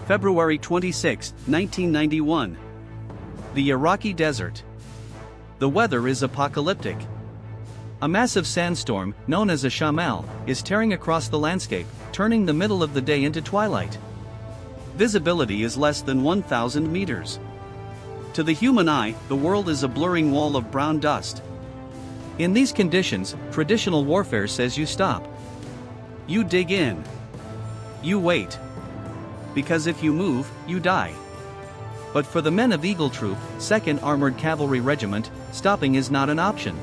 February 26, 1991. The Iraqi desert. The weather is apocalyptic. A massive sandstorm, known as a shamal, is tearing across the landscape, turning the middle of the day into twilight. Visibility is less than 1,000 meters. To the human eye, the world is a blurring wall of brown dust. In these conditions, traditional warfare says you stop. You dig in. You wait. Because if you move, you die. But for the men of Eagle Troop, 2nd Armored Cavalry Regiment, stopping is not an option.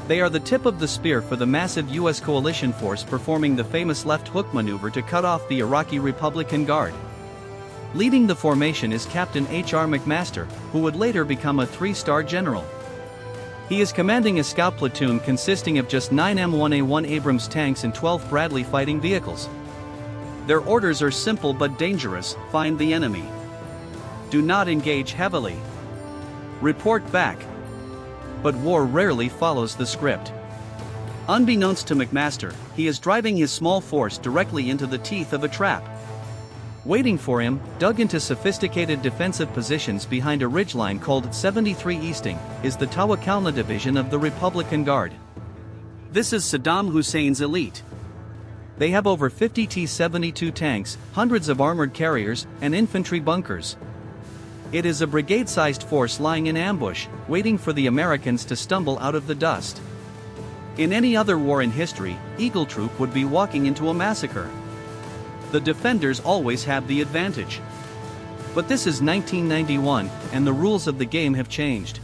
They are the tip of the spear for the massive U.S. coalition force performing the famous left hook maneuver to cut off the Iraqi Republican Guard. Leading the formation is Captain H.R. McMaster, who would later become a 3-star general. He is commanding a scout platoon consisting of just 9 M1A1 Abrams tanks and 12 Bradley fighting vehicles. Their orders are simple but dangerous: find the enemy. Do not engage heavily. Report back. But war rarely follows the script. Unbeknownst to McMaster, he is driving his small force directly into the teeth of a trap. Waiting for him, dug into sophisticated defensive positions behind a ridgeline called 73 Easting, is the Tawakalna Division of the Republican Guard. This is Saddam Hussein's elite. They have over 50 T-72 tanks, hundreds of armored carriers, and infantry bunkers. It is a brigade-sized force lying in ambush, waiting for the Americans to stumble out of the dust. In any other war in history, Eagle Troop would be walking into a massacre. The defenders always have the advantage. But this is 1991, and the rules of the game have changed.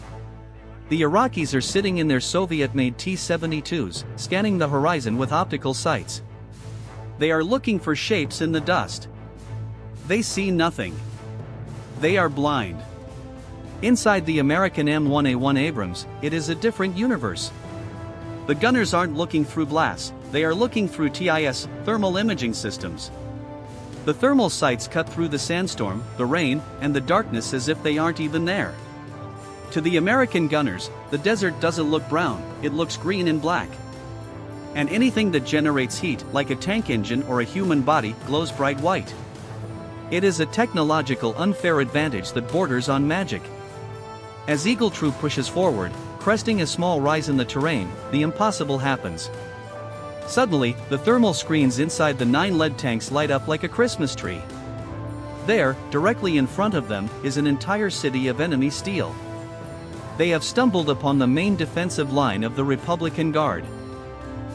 The Iraqis are sitting in their Soviet-made T-72s, scanning the horizon with optical sights. They are looking for shapes in the dust. They see nothing. They are blind. Inside the American M1A1 Abrams, it is a different universe. The gunners aren't looking through glass, they are looking through TIS, thermal imaging systems. The thermal sights cut through the sandstorm, the rain, and the darkness as if they aren't even there. To the American gunners, the desert doesn't look brown, it looks green and black. And anything that generates heat, like a tank engine or a human body, glows bright white. It is a technological unfair advantage that borders on magic. As Eagle Troop pushes forward, cresting a small rise in the terrain, the impossible happens. Suddenly, the thermal screens inside the 9 lead tanks light up like a Christmas tree. There, directly in front of them, is an entire city of enemy steel. They have stumbled upon the main defensive line of the Republican Guard.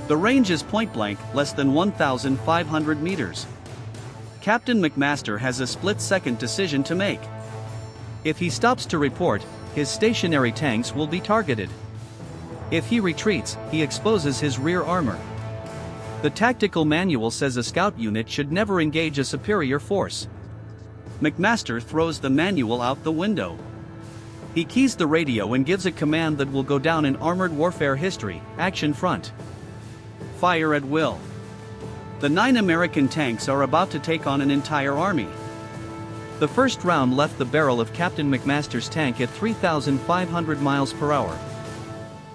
The range is point-blank, less than 1,500 meters. Captain McMaster has a split-second decision to make. If he stops to report, his stationary tanks will be targeted. If he retreats, he exposes his rear armor. The tactical manual says a scout unit should never engage a superior force. McMaster throws the manual out the window. He keys the radio and gives a command that will go down in armored warfare history: action front. Fire at will. The 9 American tanks are about to take on an entire army. The first round left the barrel of Captain McMaster's tank at 3,500 miles per hour.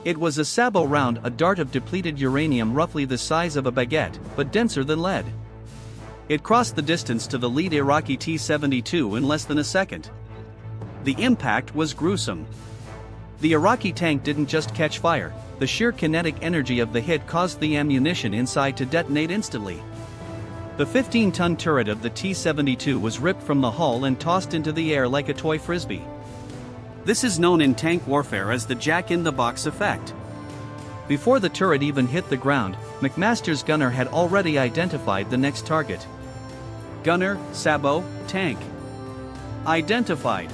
It was a sabot round, a dart of depleted uranium roughly the size of a baguette, but denser than lead. It crossed the distance to the lead Iraqi T-72 in less than a second. The impact was gruesome. The Iraqi tank didn't just catch fire, the sheer kinetic energy of the hit caused the ammunition inside to detonate instantly. The 15-ton turret of the T-72 was ripped from the hull and tossed into the air like a toy frisbee. This is known in tank warfare as the jack-in-the-box effect. Before the turret even hit the ground, McMaster's gunner had already identified the next target. Gunner, sabot, tank. Identified.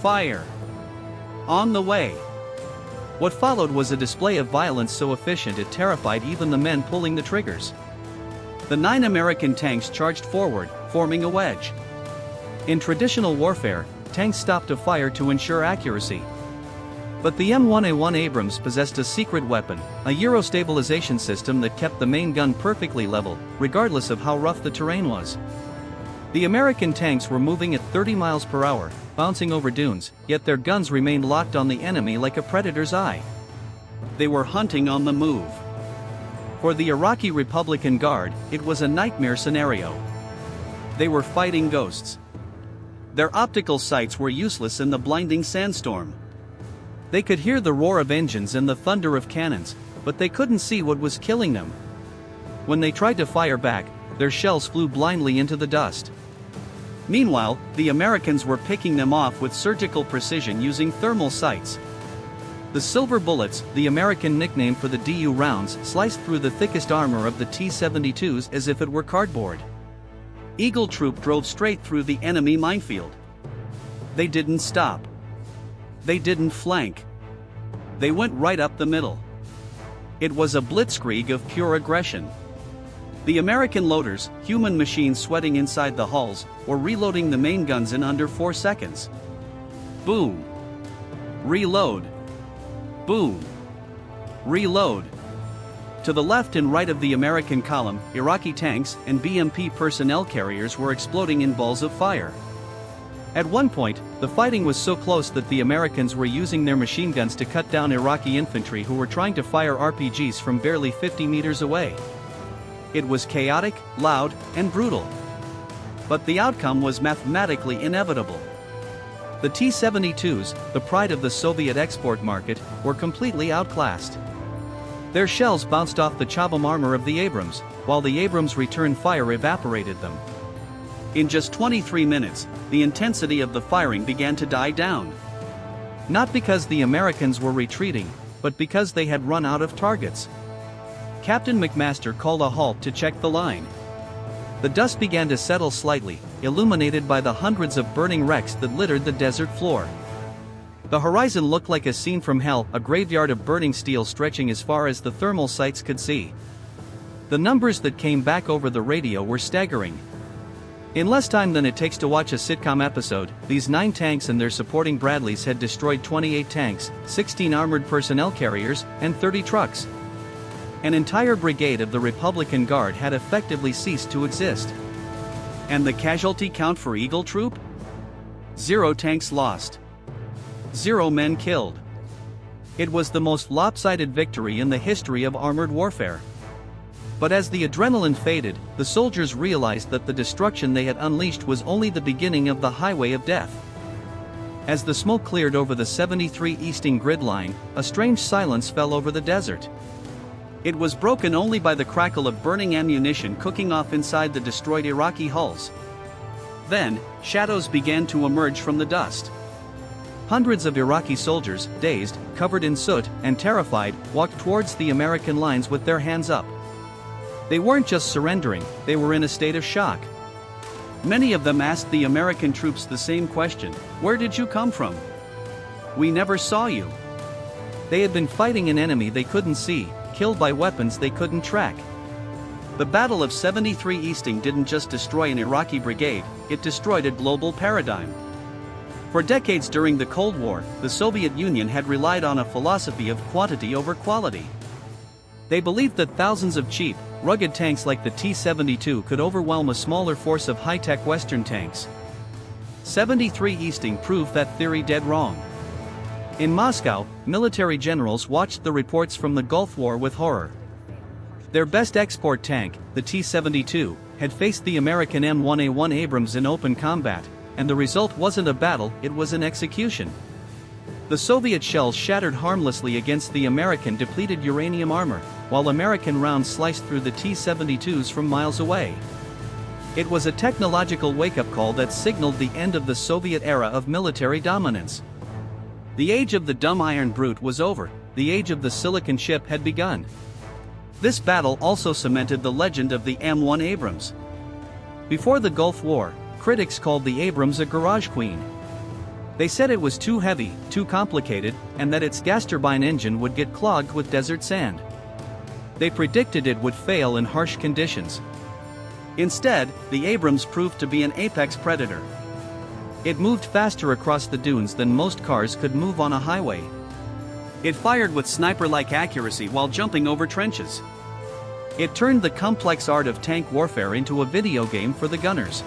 Fire. On the way. What followed was a display of violence so efficient it terrified even the men pulling the triggers. The 9 American tanks charged forward, forming a wedge. In traditional warfare, tanks stopped to fire to ensure accuracy. But the M1A1 Abrams possessed a secret weapon, a gyro stabilization system that kept the main gun perfectly level, regardless of how rough the terrain was. The American tanks were moving at 30 miles per hour, bouncing over dunes, yet their guns remained locked on the enemy like a predator's eye. They were hunting on the move. For the Iraqi Republican Guard, it was a nightmare scenario. They were fighting ghosts. Their optical sights were useless in the blinding sandstorm. They could hear the roar of engines and the thunder of cannons, but they couldn't see what was killing them. When they tried to fire back, their shells flew blindly into the dust. Meanwhile, the Americans were picking them off with surgical precision using thermal sights. The silver bullets, the American nickname for the DU rounds, sliced through the thickest armor of the T-72s as if it were cardboard. Eagle Troop drove straight through the enemy minefield. They didn't stop. They didn't flank. They went right up the middle. It was a blitzkrieg of pure aggression. The American loaders, human machines sweating inside the hulls, were reloading the main guns in under 4 seconds. Boom. Reload. Boom. Reload. To the left and right of the American column, Iraqi tanks and BMP personnel carriers were exploding in balls of fire. At one point, the fighting was so close that the Americans were using their machine guns to cut down Iraqi infantry who were trying to fire RPGs from barely 50 meters away. It was chaotic, loud, and brutal. But the outcome was mathematically inevitable. The T-72s, the pride of the Soviet export market, were completely outclassed. Their shells bounced off the Chabam armor of the Abrams, while the Abrams' return fire evaporated them. In just 23 minutes, the intensity of the firing began to die down. Not because the Americans were retreating, but because they had run out of targets. Captain McMaster called a halt to check the line. The dust began to settle slightly, illuminated by the hundreds of burning wrecks that littered the desert floor. The horizon looked like a scene from hell, a graveyard of burning steel stretching as far as the thermal sights could see. The numbers that came back over the radio were staggering. In less time than it takes to watch a sitcom episode, these 9 tanks and their supporting Bradleys had destroyed 28 tanks, 16 armored personnel carriers, and 30 trucks. An entire brigade of the Republican Guard had effectively ceased to exist. And the casualty count for Eagle Troop? 0 tanks lost. 0 men killed. It was the most lopsided victory in the history of armored warfare. But as the adrenaline faded, the soldiers realized that the destruction they had unleashed was only the beginning of the highway of death. As the smoke cleared over the 73 easting grid line, a strange silence fell over the desert. It was broken only by the crackle of burning ammunition cooking off inside the destroyed Iraqi hulls. Then, shadows began to emerge from the dust. Hundreds of Iraqi soldiers, dazed, covered in soot, and terrified, walked towards the American lines with their hands up. They weren't just surrendering, they were in a state of shock. Many of them asked the American troops the same question: "Where did you come from? We never saw you." They had been fighting an enemy they couldn't see, killed by weapons they couldn't track. The Battle of 73 Easting didn't just destroy an Iraqi brigade, it destroyed a global paradigm. For decades during the Cold War, the Soviet Union had relied on a philosophy of quantity over quality. They believed that thousands of cheap, rugged tanks like the T-72 could overwhelm a smaller force of high-tech Western tanks. 73 Easting proved that theory dead wrong. In Moscow, military generals watched the reports from the Gulf War with horror. Their best export tank, the T-72, had faced the American M1A1 Abrams in open combat, and the result wasn't a battle, it was an execution. The Soviet shells shattered harmlessly against the American depleted uranium armor, while American rounds sliced through the T-72s from miles away. It was a technological wake-up call that signaled the end of the Soviet era of military dominance. The age of the dumb iron brute was over, the age of the silicon ship had begun. This battle also cemented the legend of the M1 Abrams. Before the Gulf War, critics called the Abrams a garage queen. They said it was too heavy, too complicated, and that its gas turbine engine would get clogged with desert sand. They predicted it would fail in harsh conditions. Instead, the Abrams proved to be an apex predator. It moved faster across the dunes than most cars could move on a highway. It fired with sniper-like accuracy while jumping over trenches. It turned the complex art of tank warfare into a video game for the gunners.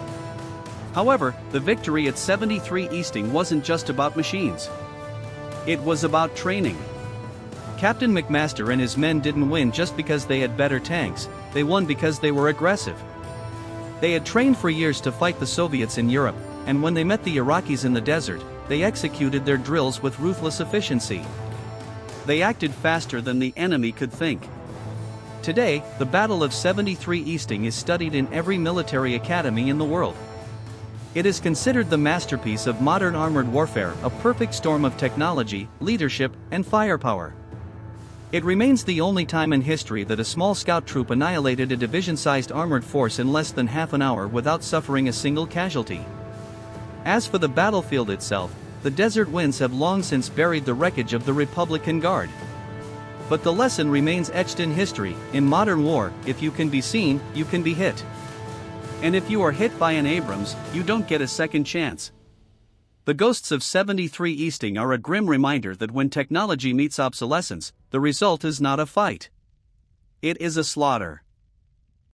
However, the victory at 73 Easting wasn't just about machines. It was about training. Captain McMaster and his men didn't win just because they had better tanks, they won because they were aggressive. They had trained for years to fight the Soviets in Europe, and when they met the Iraqis in the desert, they executed their drills with ruthless efficiency. They acted faster than the enemy could think. Today, the Battle of 73 Easting is studied in every military academy in the world. It is considered the masterpiece of modern armored warfare, a perfect storm of technology, leadership, and firepower. It remains the only time in history that a small scout troop annihilated a division-sized armored force in less than half an hour without suffering a single casualty. As for the battlefield itself, the desert winds have long since buried the wreckage of the Republican Guard. But the lesson remains etched in history: in modern war, if you can be seen, you can be hit. And if you are hit by an Abrams, you don't get a second chance. The ghosts of 73 Easting are a grim reminder that when technology meets obsolescence, the result is not a fight. It is a slaughter.